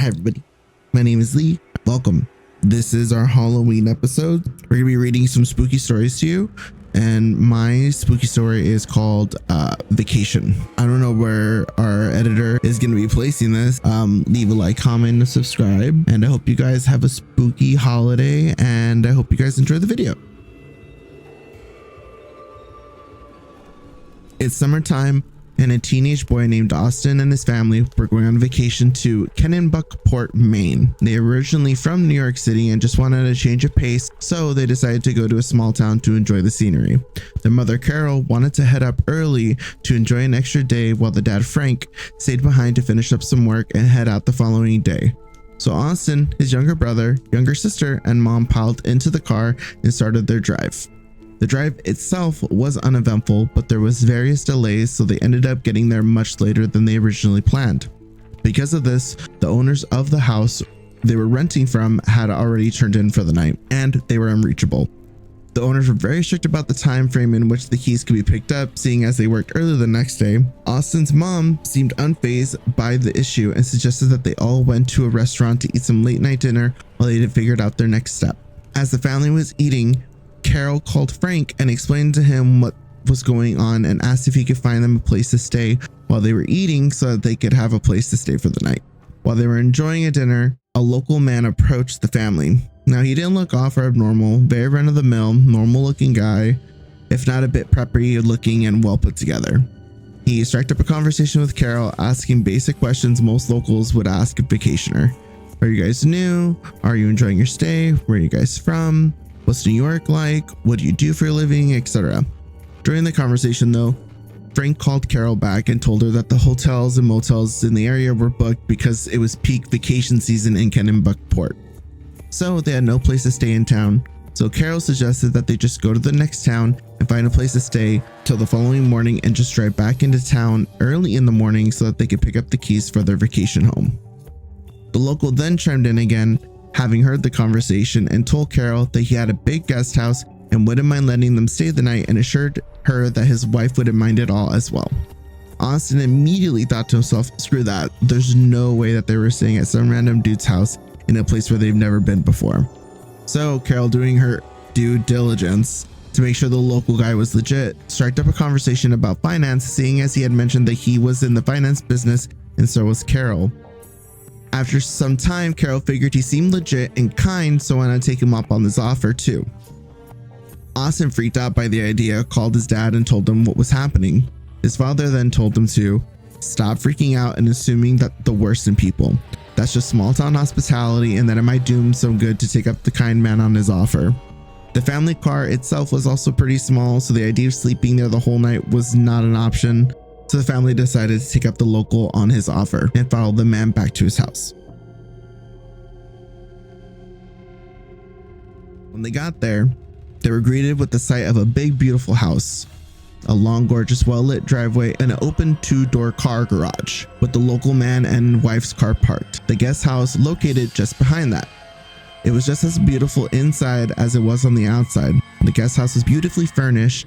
Hi everybody, my name is Lee. Welcome. This is our Halloween episode. We're gonna be reading some spooky stories to you, and my spooky story is called Vacation. I don't know where our editor is gonna be placing this. Leave a like, comment, and subscribe, and I hope you guys have a spooky holiday, and I hope you guys enjoy the video. It's summertime, and a teenage boy named Austin and his family were going on vacation to Kennebunkport, Maine. They were originally from New York City and just wanted a change of pace, so they decided to go to a small town to enjoy the scenery. Their mother Carol wanted to head up early to enjoy an extra day, while the dad Frank stayed behind to finish up some work and head out the following day. So Austin, his younger brother, younger sister, and mom piled into the car and started their drive. The drive itself was uneventful, but there was various delays, so they ended up getting there much later than they originally planned. Because of this, the owners of the house they were renting from had already turned in for the night, and they were unreachable. The owners were very strict about the time frame in which the keys could be picked up, seeing as they worked early the next day. Austin's mom seemed unfazed by the issue and suggested that they all went to a restaurant to eat some late night dinner while they figured out their next step. As the family was eating, Carol called Frank and explained to him what was going on and asked if he could find them a place to stay while they were eating so that they could have a place to stay for the night. While they were enjoying a dinner, a local man approached the family. Now, he didn't look off or abnormal, very run-of-the-mill, normal-looking guy, if not a bit preppy-looking and well put together. He struck up a conversation with Carol, asking basic questions most locals would ask a vacationer. Are you guys new? Are you enjoying your stay? Where are you guys from? What's New York like? What do you do for a living, etc. During the conversation though, Frank called Carol back and told her that the hotels and motels in the area were booked because it was peak vacation season in Kennebunkport. So they had no place to stay in town. So Carol suggested that they just go to the next town and find a place to stay till the following morning and just drive back into town early in the morning so that they could pick up the keys for their vacation home. The local then chimed in again, having heard the conversation, and told Carol that he had a big guest house and wouldn't mind letting them stay the night, and assured her that his wife wouldn't mind at all as well. Austin immediately thought to himself, screw that, there's no way that they were staying at some random dude's house in a place where they've never been before. So Carol, doing her due diligence to make sure the local guy was legit, struck up a conversation about finance, seeing as he had mentioned that he was in the finance business and so was Carol. After some time, Carol figured he seemed legit and kind, so why not take him up on this offer too. Austin, freaked out by the idea, called his dad and told him what was happening. His father then told him to stop freaking out and assuming that the worst in people. That's just small town hospitality, and that it might do him some good to take up the kind man on his offer. The family car itself was also pretty small, so the idea of sleeping there the whole night was not an option. So the family decided to take up the local on his offer and follow the man back to his house. When they got there, they were greeted with the sight of a big, beautiful house, a long, gorgeous, well-lit driveway, and an open two-door car garage with the local man and wife's car parked. The guest house located just behind that. It was just as beautiful inside as it was on the outside. The guest house was beautifully furnished,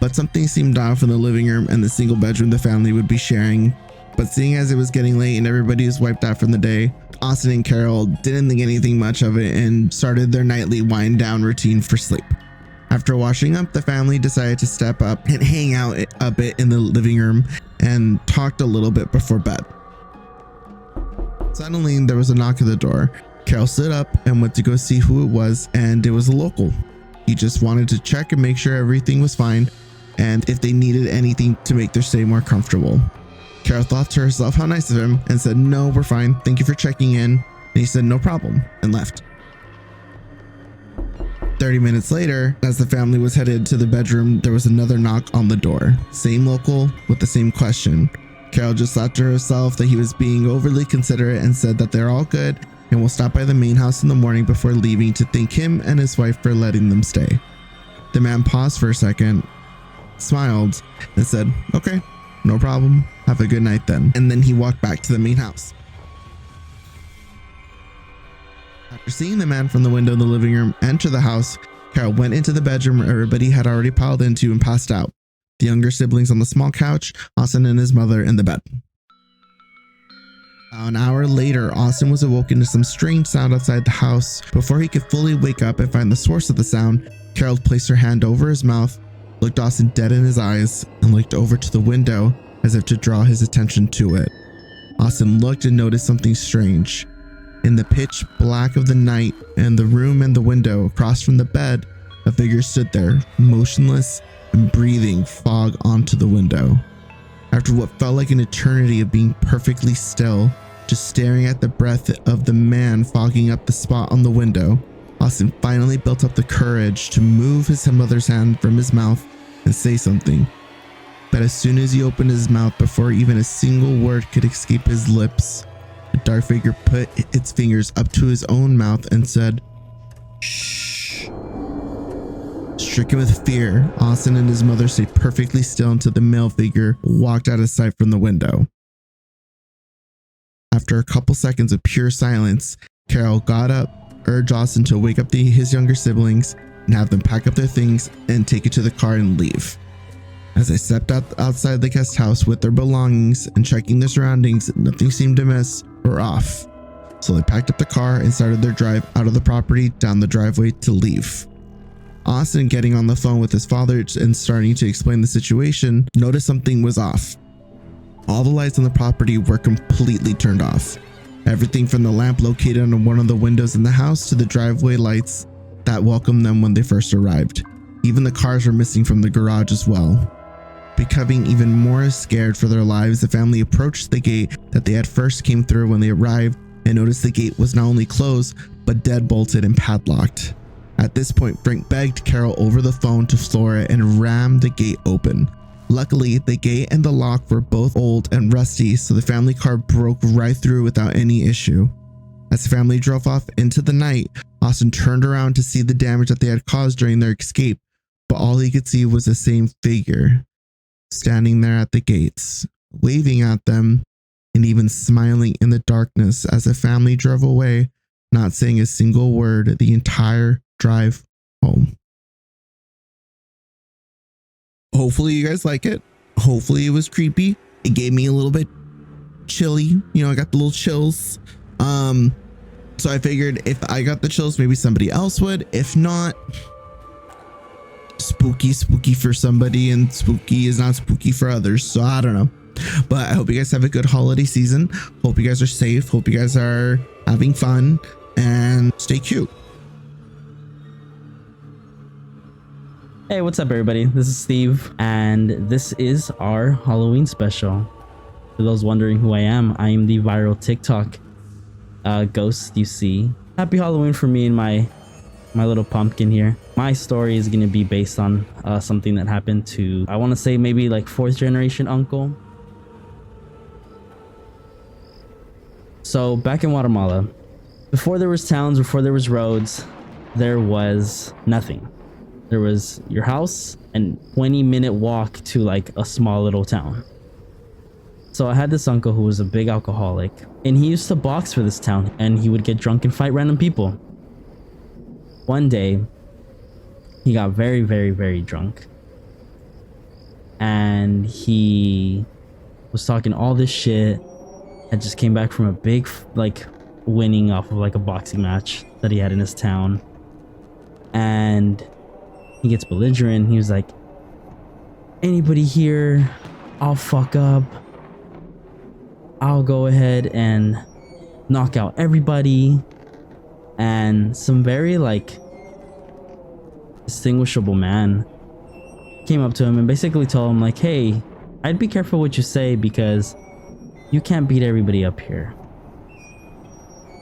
but something seemed off in the living room and the single bedroom the family would be sharing. But seeing as it was getting late and everybody was wiped out from the day, Austin and Carol didn't think anything much of it and started their nightly wind down routine for sleep. After washing up, the family decided to step up and hang out a bit in the living room and talked a little bit before bed. Suddenly, there was a knock at the door. Carol stood up and went to go see who it was, and it was a local. He just wanted to check and make sure everything was fine, and if they needed anything to make their stay more comfortable. Carol thought to herself how nice of him and said, "No, we're fine. Thank you for checking in." And he said, "No problem," and left. 30 minutes later, as the family was headed to the bedroom, there was another knock on the door. Same local with the same question. Carol just thought to herself that he was being overly considerate and said that they're all good and will stop by the main house in the morning before leaving to thank him and his wife for letting them stay. The man paused for a second, smiled, and said, "Okay, no problem. Have a good night then." And then he walked back to the main house. After seeing the man from the window in the living room enter the house, Carol went into the bedroom where everybody had already piled into and passed out. The younger siblings on the small couch, Austin and his mother in the bed. An hour later, Austin was awoken to some strange sound outside the house. Before he could fully wake up and find the source of the sound, Carol placed her hand over his mouth, looked Austin dead in his eyes, and looked over to the window as if to draw his attention to it. Austin looked and noticed something strange. In the pitch black of the night and the room and the window across from the bed, a figure stood there, motionless and breathing fog onto the window. After what felt like an eternity of being perfectly still, just staring at the breath of the man fogging up the spot on the window, Austin finally built up the courage to move his mother's hand from his mouth and say something. But as soon as he opened his mouth, before even a single word could escape his lips, the dark figure put its fingers up to his own mouth and said, "Shh." Stricken with fear, Austin and his mother stayed perfectly still until the male figure walked out of sight from the window. After a couple seconds of pure silence, Carol got up, urged Austin to wake up his younger siblings and have them pack up their things and take it to the car and leave. As they stepped outside the guest house with their belongings and checking their surroundings, nothing seemed amiss or off. So they packed up the car and started their drive out of the property down the driveway to leave. Austin, getting on the phone with his father and starting to explain the situation, noticed something was off. All the lights on the property were completely turned off. Everything from the lamp located on one of the windows in the house to the driveway lights that welcomed them when they first arrived. Even the cars were missing from the garage as well. Becoming even more scared for their lives, the family approached the gate that they had first came through when they arrived and noticed the gate was not only closed, but deadbolted and padlocked. At this point, Frank begged Carol over the phone to floor it and rammed the gate open. Luckily, the gate and the lock were both old and rusty, so the family car broke right through without any issue. As the family drove off into the night, Austin turned around to see the damage that they had caused during their escape, but all he could see was the same figure standing there at the gates, waving at them and even smiling in the darkness as the family drove away, not saying a single word the entire drive home. Hopefully you guys like it. Hopefully it was creepy. It gave me a little bit chilly. I got the little chills. So I figured if I got the chills, maybe somebody else would. If not, spooky for somebody and spooky is not spooky for others. So I don't know. But I hope you guys have a good holiday season. Hope you guys are safe. Hope you guys are having fun and stay cute. Hey, what's up everybody? This is Steve and this is our Halloween special. For those wondering who I am the viral TikTok ghost you see. Happy Halloween for me and my little pumpkin here. My story is going to be based on something that happened to, I want to say maybe like 4th generation uncle. So back in Guatemala, before there was towns, before there was roads, there was nothing. There was your house and 20-minute walk to like a small little town. So I had this uncle who was a big alcoholic and he used to box for this town and he would get drunk and fight random people. One day, he got very, very, very drunk and he was talking all this shit. I just came back from a big like winning off of like a boxing match that he had in his town, and he gets belligerent. He was like, anybody here, I'll fuck up. I'll go ahead and knock out everybody. And some very like distinguishable man came up to him and basically told him like, hey, I'd be careful what you say because you can't beat everybody up here.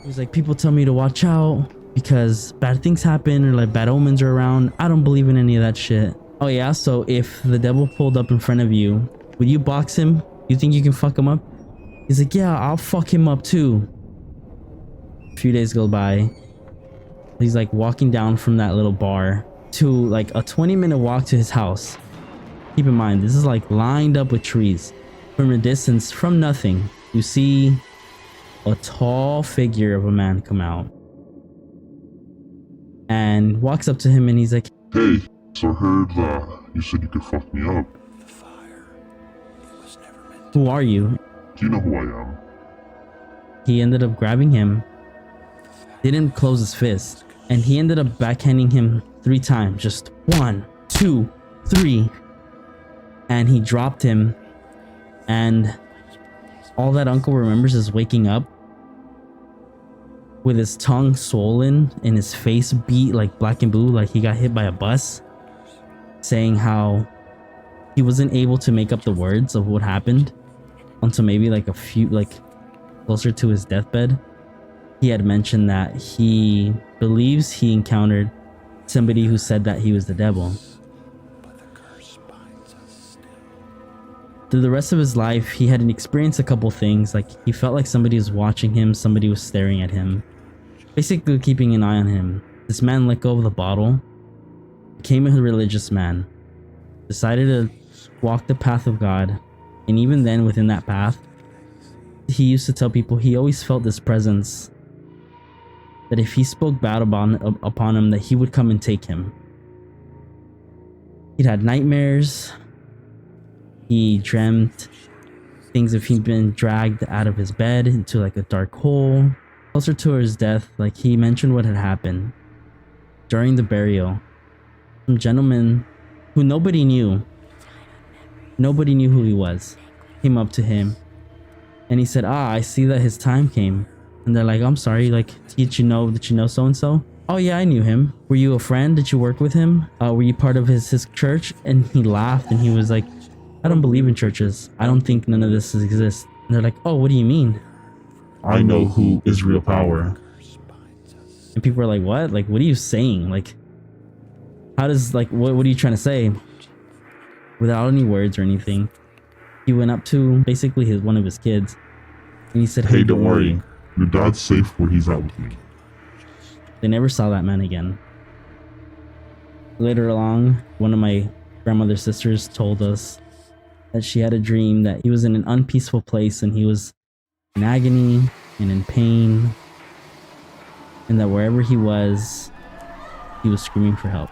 He was like, people tell me to watch out because bad things happen or like bad omens are around. I don't believe in any of that shit. Oh yeah, so if the devil pulled up in front of you, would you box him? You think you can fuck him up? He's like, yeah, I'll fuck him up too. A few days go by. He's like walking down from that little bar to like a 20-minute walk to his house. Keep in mind, this is like lined up with trees. From a distance, from nothing, you see a tall figure of a man come out and walks up to him and he's like, hey, so I heard you said you could fuck me up. who are you? Do you know who I am? he ended up grabbing him, didn't close his fist, and he ended up backhanding him 3 times. Just 1, 2, 3. And he dropped him. And all that uncle remembers is waking up with his tongue swollen and his face beat like black and blue, like he got hit by a bus, saying how he wasn't able to make up the words of what happened until maybe like a few, like closer to his deathbed. He had mentioned that he believes he encountered somebody who said that he was the devil. Through the rest of his life, he had experienced a couple things. Like he felt like somebody was watching him, somebody was staring at him, basically keeping an eye on him. This man let go of the bottle, became a religious man, decided to walk the path of God. And even then, within that path, he used to tell people he always felt this presence, that if he spoke bad upon him, that he would come and take him. He'd had nightmares. He dreamt things if he'd been dragged out of his bed into like a dark hole. Closer to his death, like he mentioned what had happened. During the burial, some gentleman who nobody knew who he was, came up to him and he said, I see that his time came. And they're like, I'm sorry, like, did you know so-and-so? Oh yeah, I knew him. Were you a friend? Did you work with him? Were you part of his church? And he laughed and he was like, I don't believe in churches. I don't think none of this exists. And they're like, oh, what do you mean? I know who is real power. And people are like, what? Like, what are you saying? Like, how does, like, what are you trying to say? Without any words or anything, he went up to basically one of his kids and he said, Hey, don't worry. Your dad's safe where he's at with me. They never saw that man again. Later along, one of my grandmother's sisters told us that she had a dream that he was in an unpeaceful place and he was in agony and in pain, and that wherever he was screaming for help.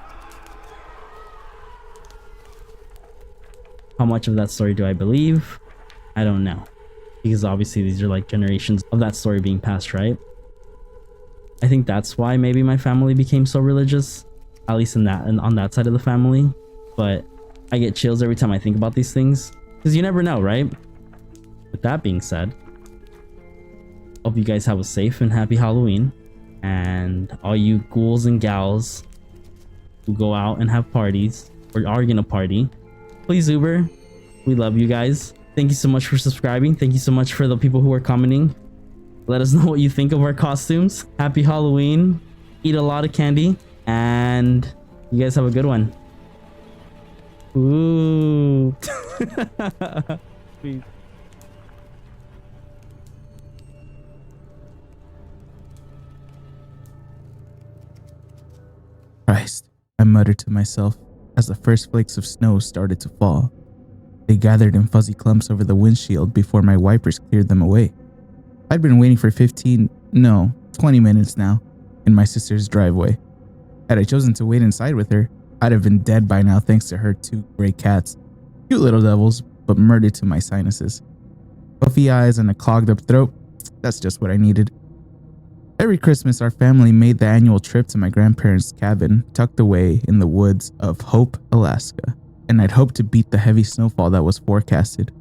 How much of that story do I believe? I don't know, because obviously these are like generations of that story being passed, right? I think that's why maybe my family became so religious, at least on that side of the family. But I get chills every time I think about these things, because you never know, right? With that being said, hope you guys have a safe and happy Halloween. And all you ghouls and gals who go out and have parties or are gonna party, please Uber. We love you guys. Thank you so much for subscribing. Thank you so much for the people who are commenting. Let us know what you think of our costumes. Happy Halloween. Eat a lot of candy. And you guys have a good one. Ooh. Please. Christ, I muttered to myself as the first flakes of snow started to fall. They gathered in fuzzy clumps over the windshield before my wipers cleared them away. I'd been waiting for 20 minutes now in my sister's driveway. Had I chosen to wait inside with her, I'd have been dead by now thanks to her 2 gray cats. Cute little devils, but murder to my sinuses. Puffy eyes and a clogged up throat, that's just what I needed. Every Christmas, our family made the annual trip to my grandparents' cabin, tucked away in the woods of Hope, Alaska, and I'd hoped to beat the heavy snowfall that was forecasted.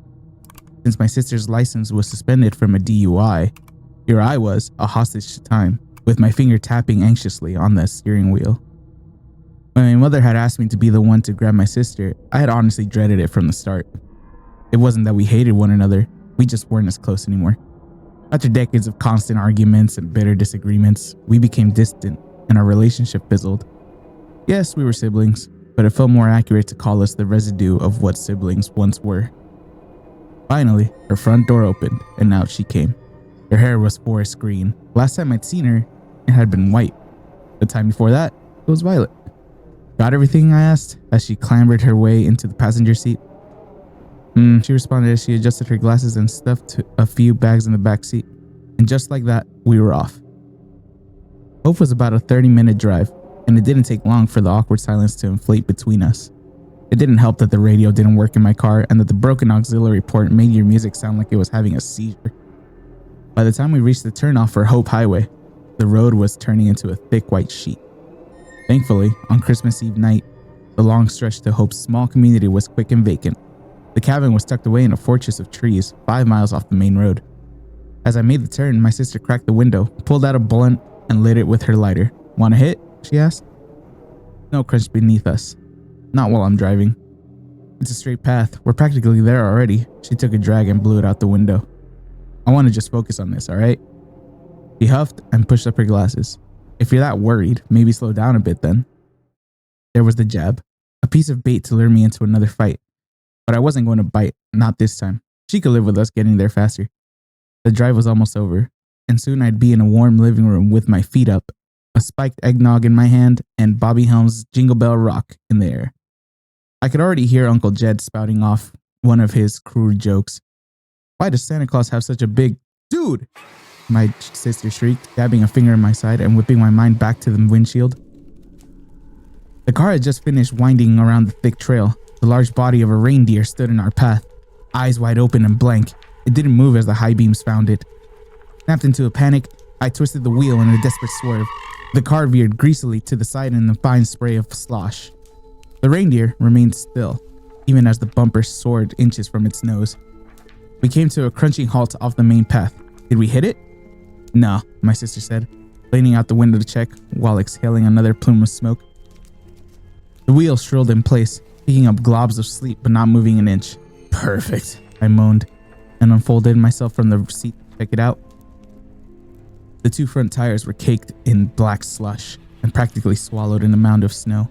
Since my sister's license was suspended from a DUI, here I was, a hostage to time, with my finger tapping anxiously on the steering wheel. When my mother had asked me to be the one to grab my sister, I had honestly dreaded it from the start. It wasn't that we hated one another, we just weren't as close anymore. After decades of constant arguments and bitter disagreements, we became distant and our relationship fizzled. Yes, we were siblings, but it felt more accurate to call us the residue of what siblings once were. Finally, her front door opened and out she came. Her hair was forest green. Last time I'd seen her, it had been white. The time before that, it was violet. Got everything, I asked as she clambered her way into the passenger seat. She responded as she adjusted her glasses and stuffed a few bags in the back seat. And just like that, we were off. Hope was about a 30-minute drive, and it didn't take long for the awkward silence to inflate between us. It didn't help that the radio didn't work in my car and that the broken auxiliary port made your music sound like it was having a seizure. By the time we reached the turnoff for Hope Highway, the road was turning into a thick white sheet. Thankfully, on Christmas Eve night, the long stretch to Hope's small community was quick and vacant. The cabin was tucked away in a fortress of trees 5 miles off the main road. As I made the turn, my sister cracked the window, pulled out a blunt, and lit it with her lighter. "Want a hit?" she asked. Snow crunched beneath us. "Not while I'm driving." "It's a straight path. We're practically there already." She took a drag and blew it out the window. "I want to just focus on this, alright?" She huffed and pushed up her glasses. "If you're that worried, maybe slow down a bit then." There was the jab, a piece of bait to lure me into another fight. But I wasn't going to bite, not this time. She could live with us getting there faster. The drive was almost over, and soon I'd be in a warm living room with my feet up, a spiked eggnog in my hand, and Bobby Helms' Jingle Bell Rock in the air. I could already hear Uncle Jed spouting off one of his crude jokes. "Why does Santa Claus have such a big dude?" my sister shrieked, dabbing a finger in my side and whipping my mind back to the windshield. The car had just finished winding around the thick trail. The large body of a reindeer stood in our path, eyes wide open and blank. It didn't move as the high beams found it. Snapped into a panic, I twisted the wheel in a desperate swerve. The car veered greasily to the side in a fine spray of slosh. The reindeer remained still, even as the bumper soared inches from its nose. We came to a crunching halt off the main path. Did we hit it? "No," my sister said, leaning out the window to check while exhaling another plume of smoke. The wheel shrilled in place, picking up globs of sleep but not moving an inch. "Perfect," I moaned, and unfolded myself from the seat to check it out. The two front tires were caked in black slush and practically swallowed in a mound of snow.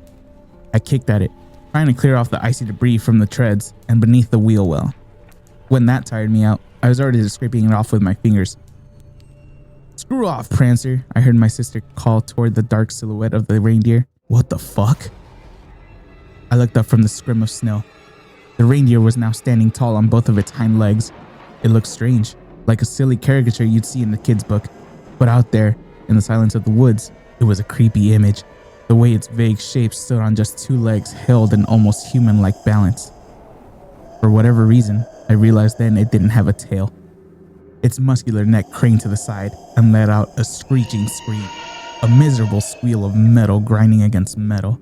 I kicked at it, trying to clear off the icy debris from the treads and beneath the wheel well. When that tired me out, I was already scraping it off with my fingers. "Screw off, Prancer," I heard my sister call toward the dark silhouette of the reindeer. "What the fuck?" I looked up from the scrim of snow. The reindeer was now standing tall on both of its hind legs. It looked strange, like a silly caricature you'd see in the kid's book. But out there, in the silence of the woods, it was a creepy image. The way its vague shape stood on just two legs held an almost human-like balance. For whatever reason, I realized then it didn't have a tail. Its muscular neck craned to the side and let out a screeching scream, a miserable squeal of metal grinding against metal.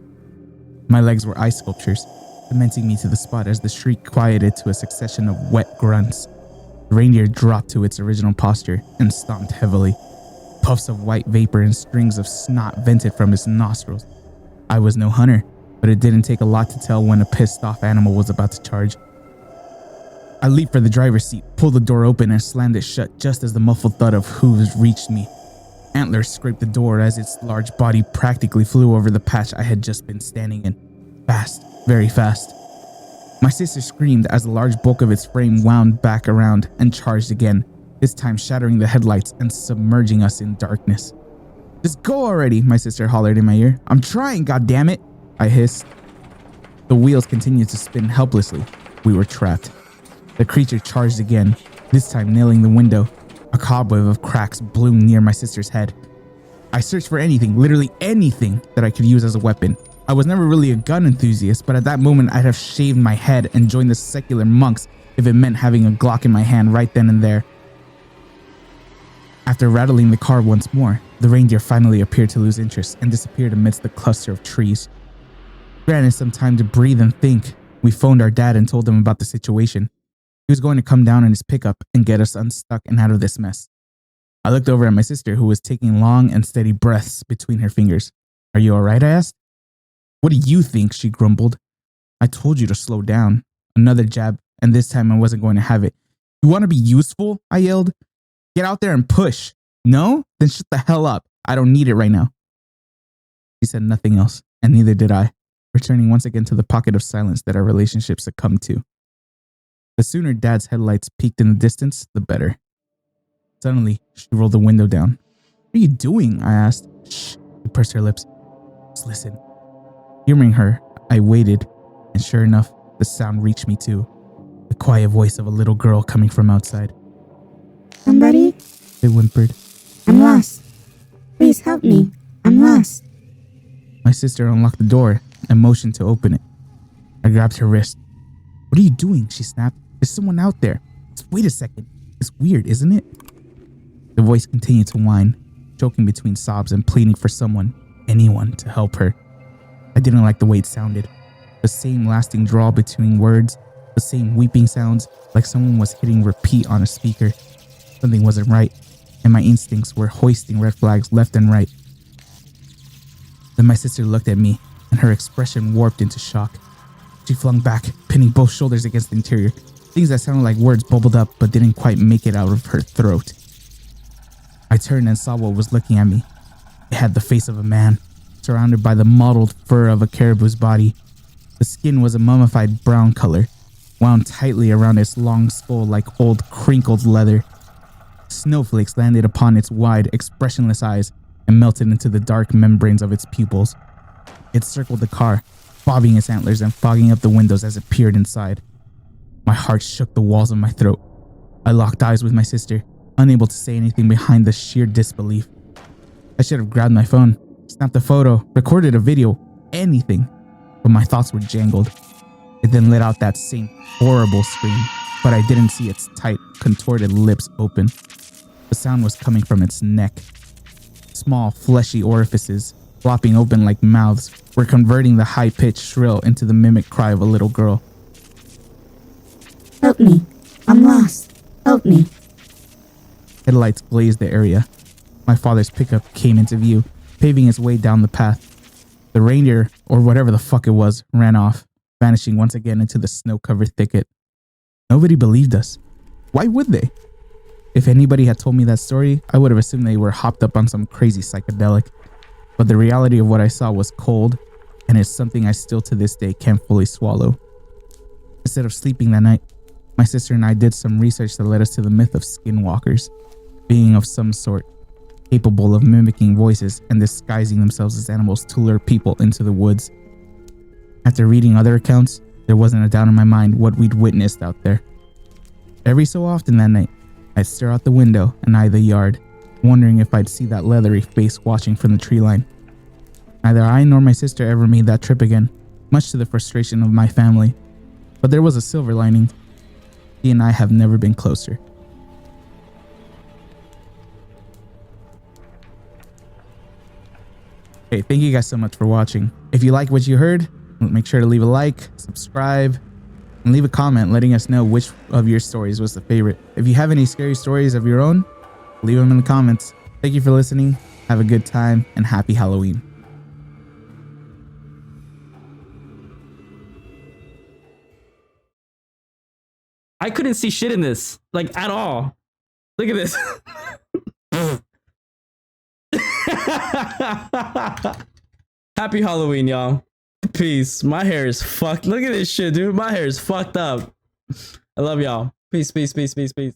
My legs were ice sculptures, cementing me to the spot as the shriek quieted to a succession of wet grunts. The reindeer dropped to its original posture and stomped heavily. Puffs of white vapor and strings of snot vented from its nostrils. I was no hunter, but it didn't take a lot to tell when a pissed off animal was about to charge. I leaped for the driver's seat, pulled the door open and slammed it shut just as the muffled thud of hooves reached me. Antlers scraped the door as its large body practically flew over the patch I had just been standing in. Fast, very fast. My sister screamed as the large bulk of its frame wound back around and charged again, this time shattering the headlights and submerging us in darkness. "Just go already," my sister hollered in my ear. "I'm trying, goddammit," I hissed. The wheels continued to spin helplessly. We were trapped. The creature charged again, this time nailing the window. A cobweb of cracks bloomed near my sister's head. I searched for anything, literally anything, that I could use as a weapon. I was never really a gun enthusiast, but at that moment I'd have shaved my head and joined the secular monks if it meant having a Glock in my hand right then and there. After rattling the car once more, the reindeer finally appeared to lose interest and disappeared amidst the cluster of trees. Granted some time to breathe and think, we phoned our dad and told him about the situation. He was going to come down in his pickup and get us unstuck and out of this mess. I looked over at my sister, who was taking long and steady breaths between her fingers. "Are you alright?" I asked. "What do you think?" she grumbled. "I told you to slow down." Another jab, and this time I wasn't going to have it. "You want to be useful?" I yelled. "Get out there and push." "No? Then shut the hell up. I don't need it right now." She said nothing else, and neither did I, returning once again to the pocket of silence that our relationship succumbed to. The sooner Dad's headlights peaked in the distance, the better. Suddenly, she rolled the window down. "What are you doing?" I asked. "Shh," she pursed her lips. "Just listen." Hearing her, I waited, and sure enough, the sound reached me too. The quiet voice of a little girl coming from outside. "Somebody? It whimpered. I'm lost. Please help me. I'm lost." My sister unlocked the door and motioned to open it. I grabbed her wrist. "What are you doing?" she snapped. "There's someone out there. Just wait a second. It's weird, isn't it?" The voice continued to whine, choking between sobs and pleading for someone, anyone, to help her. I didn't like the way it sounded. The same lasting drawl between words, the same weeping sounds, like someone was hitting repeat on a speaker. Something wasn't right, and my instincts were hoisting red flags left and right. Then my sister looked at me, and her expression warped into shock. She flung back, pinning both shoulders against the interior. Things that sounded like words bubbled up but didn't quite make it out of her throat. I turned and saw what was looking at me. It had the face of a man, surrounded by the mottled fur of a caribou's body. The skin was a mummified brown color, wound tightly around its long skull like old crinkled leather. Snowflakes landed upon its wide, expressionless eyes and melted into the dark membranes of its pupils. It circled the car, bobbing its antlers and fogging up the windows as it peered inside. My heart shook the walls of my throat. I locked eyes with my sister, unable to say anything behind the sheer disbelief. I should have grabbed my phone, snapped a photo, recorded a video, anything, but my thoughts were jangled. It then let out that same horrible scream, but I didn't see its tight, contorted lips open. The sound was coming from its neck. Small, fleshy orifices, flopping open like mouths, were converting the high-pitched shrill into the mimic cry of a little girl. Help me. I'm lost. Help me. Headlights blazed the area. My father's pickup came into view, paving its way down the path. The reindeer, or whatever the fuck it was, ran off, vanishing once again into the snow-covered thicket. Nobody believed us. Why would they? If anybody had told me that story, I would have assumed they were hopped up on some crazy psychedelic. But the reality of what I saw was cold, and it's something I still to this day can't fully swallow. Instead of sleeping that night, my sister and I did some research that led us to the myth of skinwalkers, being of some sort, capable of mimicking voices and disguising themselves as animals to lure people into the woods. After reading other accounts, there wasn't a doubt in my mind what we'd witnessed out there. Every so often that night, I'd stare out the window and eye the yard, wondering if I'd see that leathery face watching from the tree line. Neither I nor my sister ever made that trip again, much to the frustration of my family. But there was a silver lining. He and I have never been closer. Hey, thank you guys so much for watching. If you like what you heard, make sure to leave a like, subscribe, and leave a comment letting us know which of your stories was the favorite. If you have any scary stories of your own, leave them in the comments. Thank you for listening. Have a good time and happy Halloween. I couldn't see shit in this, like, at all. Look at this. Happy Halloween, y'all. Peace. My hair is fucked. Look at this shit, dude. My hair is fucked up. I love y'all. Peace, peace, peace, peace, peace.